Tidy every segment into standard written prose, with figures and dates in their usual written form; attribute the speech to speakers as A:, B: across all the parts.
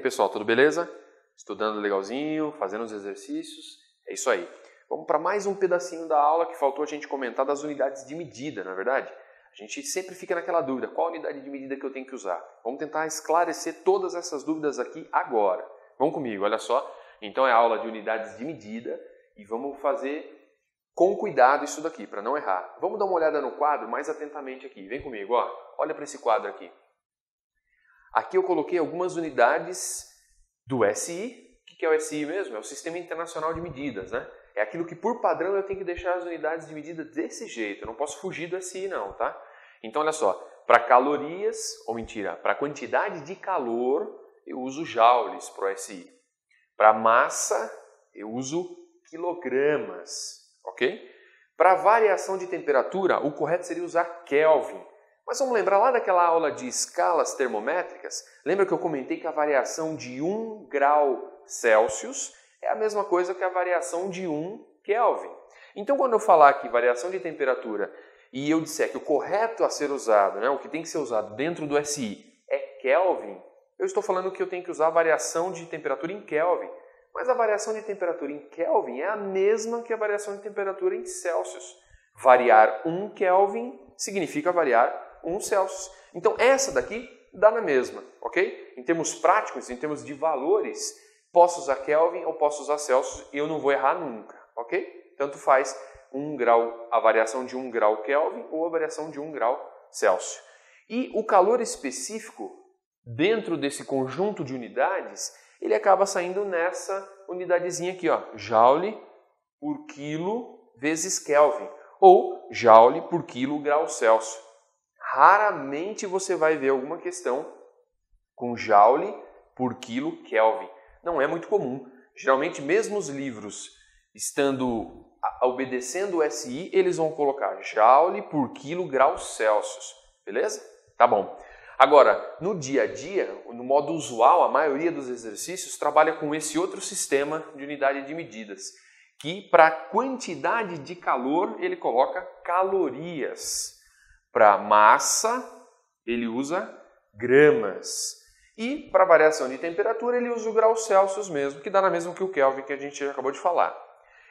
A: pessoal, tudo beleza? Estudando legalzinho, fazendo os exercícios, é isso aí. Vamos para mais um pedacinho da aula que faltou a gente comentar das unidades de medida, não é verdade? A gente sempre fica naquela dúvida, qual unidade de medida que eu tenho que usar? Vamos tentar esclarecer todas essas dúvidas aqui agora. Vamos comigo, olha só. Então é a aula de unidades de medida e vamos fazer com cuidado isso daqui, para não errar. Vamos dar uma olhada no quadro mais atentamente aqui. Vem comigo, ó. Olha para esse quadro aqui. Aqui eu coloquei algumas unidades do SI. O que é o SI mesmo? É o Sistema Internacional de Medidas, né? É aquilo que por padrão eu tenho que deixar as unidades de medida desse jeito. Eu não posso fugir do SI não, tá? Então olha só, para calorias, ou mentira, para quantidade de calor eu uso joules para o SI. Para massa eu uso quilogramas, ok? Para variação de temperatura o correto seria usar Kelvin. Mas vamos lembrar lá daquela aula de escalas termométricas? Lembra que eu comentei que a variação de 1 grau Celsius é a mesma coisa que a variação de 1 Kelvin. Então, quando eu falar aqui variação de temperatura e eu disser que o correto a ser usado, né, o que tem que ser usado dentro do SI é Kelvin, eu estou falando que eu tenho que usar a variação de temperatura em Kelvin. Mas a variação de temperatura em Kelvin é a mesma que a variação de temperatura em Celsius. Variar 1 Kelvin significa variar 1 Celsius. Então essa daqui dá na mesma, ok? Em termos práticos, em termos de valores, posso usar Kelvin ou posso usar Celsius e eu não vou errar nunca, ok? Tanto faz 1 grau, a variação de 1 grau Kelvin ou a variação de 1 grau Celsius. E o calor específico dentro desse conjunto de unidades, ele acaba saindo nessa unidadezinha aqui, ó, Joule por quilo vezes Kelvin ou Joule por quilo grau Celsius. Raramente você vai ver alguma questão com Joule por quilo Kelvin. Não é muito comum. Geralmente, mesmo os livros estando obedecendo o SI, eles vão colocar Joule por quilo grau Celsius. Beleza? Tá bom. Agora, no dia a dia, no modo usual, a maioria dos exercícios trabalha com esse outro sistema de unidade de medidas, que para quantidade de calor ele coloca calorias. Para massa, ele usa gramas. E para variação de temperatura, ele usa o grau Celsius mesmo, que dá na mesma que o Kelvin que a gente já acabou de falar.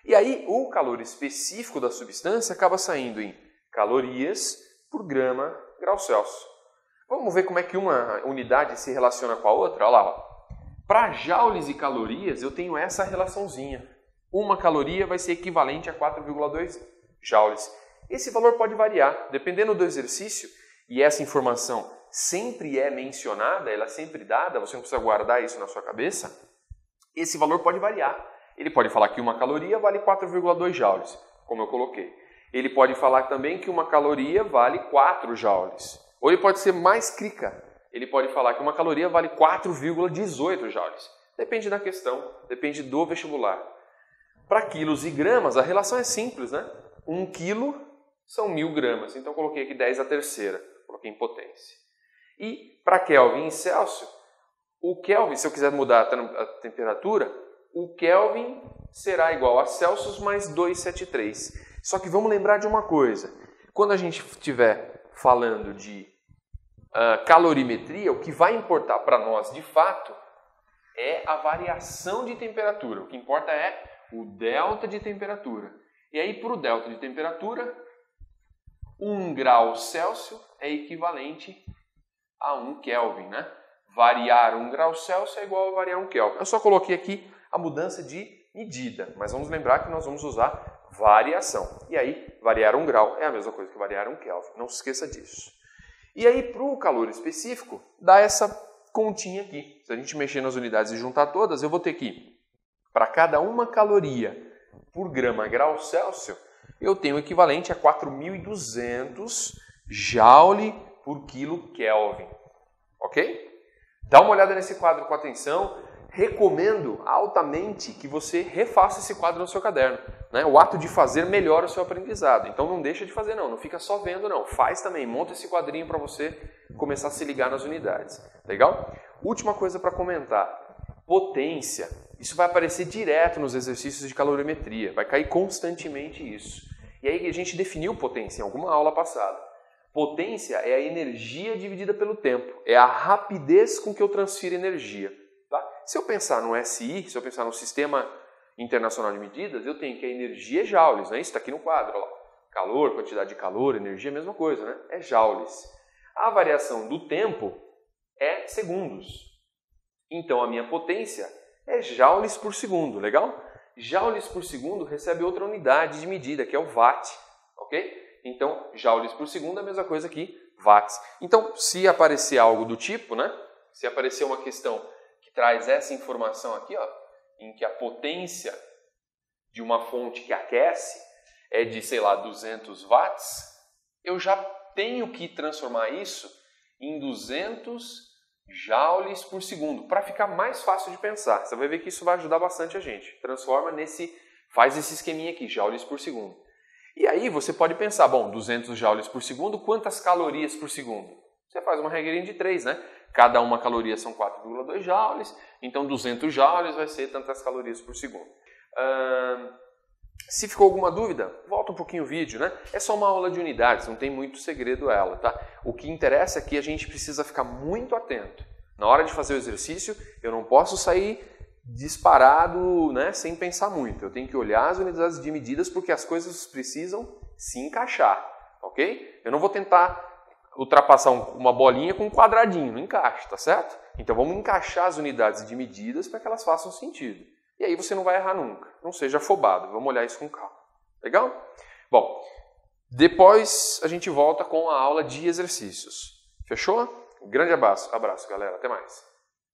A: E aí, o calor específico da substância acaba saindo em calorias por grama grau Celsius. Vamos ver como é que uma unidade se relaciona com a outra? Olha lá. Para joules e calorias, eu tenho essa relaçãozinha. Uma caloria vai ser equivalente a 4,2 joules. Esse valor pode variar, dependendo do exercício, e essa informação sempre é mencionada, ela é sempre dada, você não precisa guardar isso na sua cabeça, esse valor pode variar. Ele pode falar que uma caloria vale 4,2 joules, como eu coloquei. Ele pode falar também que uma caloria vale 4 joules. Ou ele pode ser mais crica, ele pode falar que uma caloria vale 4,18 joules. Depende da questão, depende do vestibular. Para quilos e gramas, a relação é simples, né? 1 quilo são 1000 gramas, então coloquei aqui 10 à terceira, coloquei em potência. E para Kelvin e Celsius, o Kelvin, se eu quiser mudar a temperatura, o Kelvin será igual a Celsius mais 273. Só que vamos lembrar de uma coisa, quando a gente estiver falando de calorimetria, o que vai importar para nós de fato é a variação de temperatura. O que importa é o delta de temperatura. E aí para o delta de temperatura, 1 grau Celsius é equivalente a 1 Kelvin, né? Variar 1 grau Celsius é igual a variar 1 Kelvin. Eu só coloquei aqui a mudança de medida, mas vamos lembrar que nós vamos usar variação. E aí, variar 1 grau é a mesma coisa que variar 1 Kelvin. Não se esqueça disso. E aí, para o calor específico, dá essa continha aqui. Se a gente mexer nas unidades e juntar todas, eu vou ter que, para cada uma caloria por grama grau Celsius, eu tenho o equivalente a 4.200 joule por quilo Kelvin. Ok? Dá uma olhada nesse quadro com atenção. Recomendo altamente que você refaça esse quadro no seu caderno. Né? O ato de fazer melhora o seu aprendizado. Então não deixa de fazer não fica só vendo não. Faz também, monta esse quadrinho para você começar a se ligar nas unidades. Legal? Última coisa para comentar. Potência. Isso vai aparecer direto nos exercícios de calorimetria. Vai cair constantemente isso. E aí a gente definiu potência em alguma aula passada. Potência é a energia dividida pelo tempo. É a rapidez com que eu transfiro energia. Tá? Se eu pensar no SI, se eu pensar no Sistema Internacional de Medidas, eu tenho que a energia é joules, né? Isso está aqui no quadro, ó. Calor, quantidade de calor, energia, mesma coisa, né? É joules. A variação do tempo é segundos. Então a minha potência é joules por segundo, legal? Joules por segundo recebe outra unidade de medida, que é o watt, ok? Então, joules por segundo é a mesma coisa que watts. Então, se aparecer algo do tipo, né? Se aparecer uma questão que traz essa informação aqui, ó, em que a potência de uma fonte que aquece é de, sei lá, 200 watts, eu já tenho que transformar isso em 200 joules por segundo, para ficar mais fácil de pensar. Você vai ver que isso vai ajudar bastante a gente. Faz esse esqueminha aqui, joules por segundo. E aí você pode pensar, bom, 200 joules por segundo, quantas calorias por segundo? Você faz uma regrinha de 3, né? Cada uma caloria são 4,2 joules, então 200 joules vai ser tantas calorias por segundo. Se ficou alguma dúvida, volta um pouquinho o vídeo, né? É só uma aula de unidades, não tem muito segredo ela, tá? O que interessa é que a gente precisa ficar muito atento. Na hora de fazer o exercício, eu não posso sair disparado, né, sem pensar muito. Eu tenho que olhar as unidades de medidas porque as coisas precisam se encaixar, ok? Eu não vou tentar ultrapassar uma bolinha com um quadradinho, não encaixa, tá certo? Então vamos encaixar as unidades de medidas para que elas façam sentido. E aí você não vai errar nunca. Não seja afobado. Vamos olhar isso com calma. Legal? Bom, depois a gente volta com a aula de exercícios. Fechou? Um grande abraço, galera. Até mais.